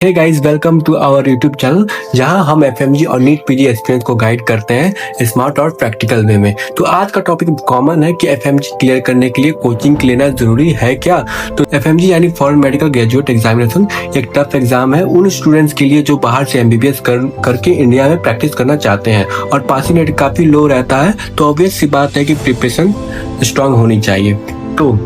Hey guys, welcome to our YouTube channel जहां हम FMG और नीट पीजी एस्पिरेंट्स को गाइड करते हैं स्मार्ट और प्रैक्टिकल वे में। तो आज का टॉपिक कॉमन है कि एफएमजी क्लियर करने के लिए कोचिंग लेना जरूरी है क्या। तो एफएमजी यानी फॉरेन मेडिकल ग्रेजुएट एग्जामिनेशन एक टफ एग्जाम है उन स्टूडेंट्स के लिए जो बाहर से एमबीबीएस करके इंडिया में प्रैक्टिस करना चाहते हैं और पासिंग रेट काफी लो रहता है। तो ऑब्वियस सी बात है कि प्रिपरेशन स्ट्रांग होनी चाहिए। तो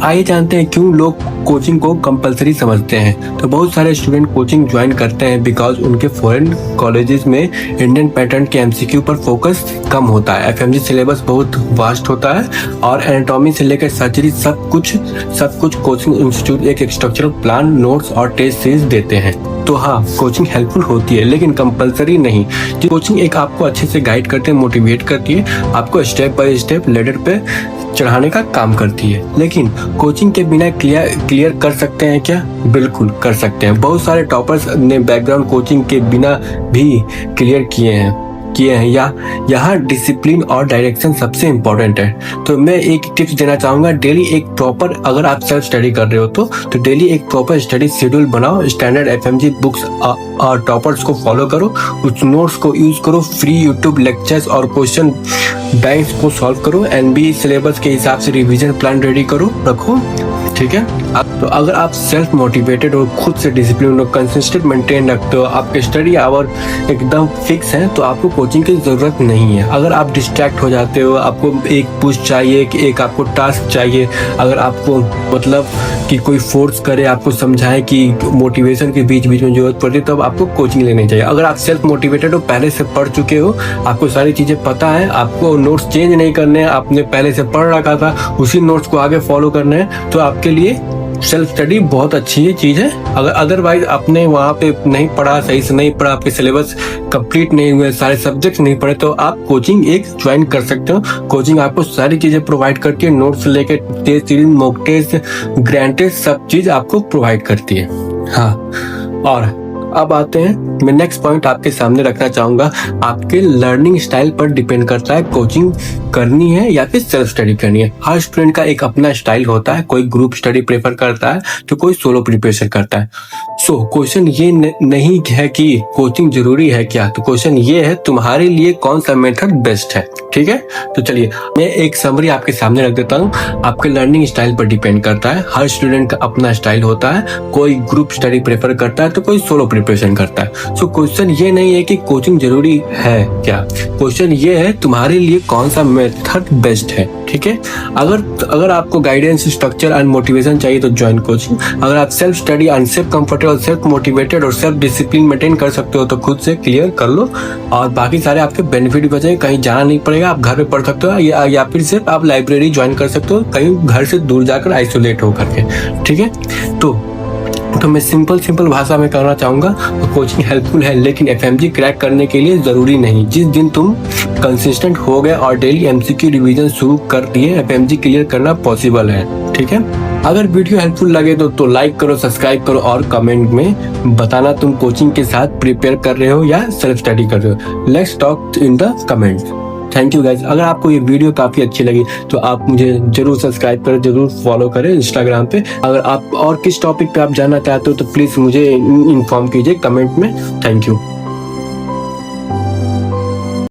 आइए जानते हैं क्यों लोग कोचिंग को कंपलसरी समझते हैं। तो बहुत सारे स्टूडेंट कोचिंग ज्वाइन करते हैं बिकॉज उनके फॉरेन कॉलेजेस में इंडियन पैटर्न के एमसीक्यू पर फोकस कम होता है। एफएमजी सिलेबस बहुत वास्ट होता है और एनाटॉमी से लेकर सर्जरी सब कुछ कोचिंग इंस्टीट्यूट एक स्ट्रक्चरल प्लान, नोट्स और टेस्ट सीरीज देते हैं। तो हाँ, कोचिंग हेल्पफुल होती है लेकिन कंपलसरी नहीं। कोचिंग एक आपको अच्छे से गाइड करते हैं, मोटिवेट करती है, आपको स्टेप बाय स्टेप लेडर पे चढ़ाने का काम करती है। लेकिन कोचिंग के बिना क्लियर कर सकते हैं क्या? बिल्कुल कर सकते हैं। बहुत सारे टॉपर्स ने बैकग्राउंड कोचिंग के बिना भी क्लियर किए हैं या यहाँ डिसिप्लिन और डायरेक्शन सबसे इम्पोर्टेंट है। तो मैं एक टिप्स देना चाहूंगा, डेली एक प्रॉपर, अगर आप सेल्फ स्टडी कर रहे हो तो डेली एक प्रॉपर स्टडी शेड्यूल बनाओ। स्टैंडर्ड एफएमजी बुक्स और टॉपर्स को फॉलो करो, उस नोट्स को यूज करो, फ्री यूट्यूब लेक्चर्स और क्वेश्चन बैंक्स को सॉल्व करो, एनबी सिलेबस के हिसाब से रिवीजन प्लान रेडी रखो। ठीक है। तो अगर आप सेल्फ मोटिवेटेड और खुद से डिसिप्लिन और कंसिस्टेंट मेंटेन रखते हो, आपके स्टडी आवर एकदम फिक्स है, तो आपको कोचिंग की जरूरत नहीं है। अगर आप डिस्ट्रैक्ट हो जाते हो, आपको एक पुश चाहिए, कि एक आपको टास्क चाहिए, अगर आपको मतलब कि कोई फोर्स करे, आपको समझाए कि मोटिवेशन के बीच में जरूरत पड़ती है, तब आपको कोचिंग लेनी चाहिए। अगर आप सेल्फ मोटिवेटेड हो, पहले से पढ़ चुके हो, आपको सारी चीजें पता है, आपको नोट्स चेंज नहीं करने हैं, आपने पहले से पढ़ रखा था, उसी नोट्स को आगे फॉलो करना है, तो आपके लिए सेल्फ स्टडी बहुत अच्छी चीज है। अगर अदरवाइज आपने वहाँ पे नहीं पढ़ा, सही से नहीं पढ़ा, आपके सिलेबस कंप्लीट नहीं हुए, सारे सब्जेक्ट्स नहीं पढ़े, तो आप कोचिंग एक ज्वाइन कर सकते हो। कोचिंग आपको सारी चीजें प्रोवाइड करती है, नोट्स लेके test series, mock test, grand test, सब चीज आपको प्रोवाइड करती है। हाँ, और अब आते हैं, मैं नेक्स्ट पॉइंट आपके सामने रखना चाहूंगा, आपके लर्निंग स्टाइल पर डिपेंड करता है कोचिंग करनी है या फिर सेल्फ स्टडी करनी है। हर स्टूडेंट का एक अपना स्टाइल होता है, कोई ग्रुप स्टडी प्रेफर करता है तो कोई सोलो प्रिपरेशन करता है। सो क्वेश्चन ये नहीं है कि कोचिंग जरूरी है क्या, तो क्वेश्चन ये है तुम्हारे लिए कौन सा मेथड बेस्ट है। ठीक है। तो चलिए मैं एक समरी आपके सामने रख देता हूँ। आपके लर्निंग स्टाइल पर डिपेंड करता है, हर स्टूडेंट का अपना स्टाइल होता है, कोई ग्रुप स्टडी प्रेफर करता है तो कोई सोलो प्रिपरेशन करता है। सो क्वेश्चन ये नहीं है कि कोचिंग जरूरी है क्या, क्वेश्चन ये है तुम्हारे लिए कौन सा मेथड बेस्ट है। ठीक है। अगर आपको गाइडेंस, स्ट्रक्चर एंड मोटिवेशन चाहिए तो ज्वाइन कोचिंग। अगर आप self study and self comfortable, self motivated और सेल्फ डिसिप्लिन मेंटेन कर सकते हो तो खुद से क्लियर कर लो और बाकी सारे आपके बेनिफिट बचेंगे। कहीं जाना नहीं पड़ेगा, आप घर पे पढ़ सकते हो या फिर सिर्फ आप लाइब्रेरी ज्वाइन कर सकते हो, कहीं घर से दूर जाकर आइसोलेट होकर के। ठीक है। तो मैं सिंपल भाषा में कहना चाहूंगा, कोचिंग हेल्पफुल है लेकिन एफएमजी क्रैक करने के लिए जरूरी नहीं। जिस दिन तुम कंसिस्टेंट हो गए और डेली एमसीक्यू रिवीजन शुरू कर दिए, एफएमजी क्लियर करना पॉसिबल है। ठीक है। अगर वीडियो हेल्पफुल लगे तो लाइक करो, सब्सक्राइब करो और कमेंट में बताना तुम कोचिंग के साथ प्रिपेयर कर रहे हो या सेल्फ स्टडी कर रहे हो। Let's talk in the comments. Thank you guys. अगर आपको ये वीडियो काफी अच्छी लगी तो आप मुझे जरूर सब्सक्राइब करें, जरूर फॉलो करें इंस्टाग्राम पे। अगर आप और किस टॉपिक पे आप जानना चाहते हो तो प्लीज मुझे इन्फॉर्म कीजिए कमेंट में। Thank you.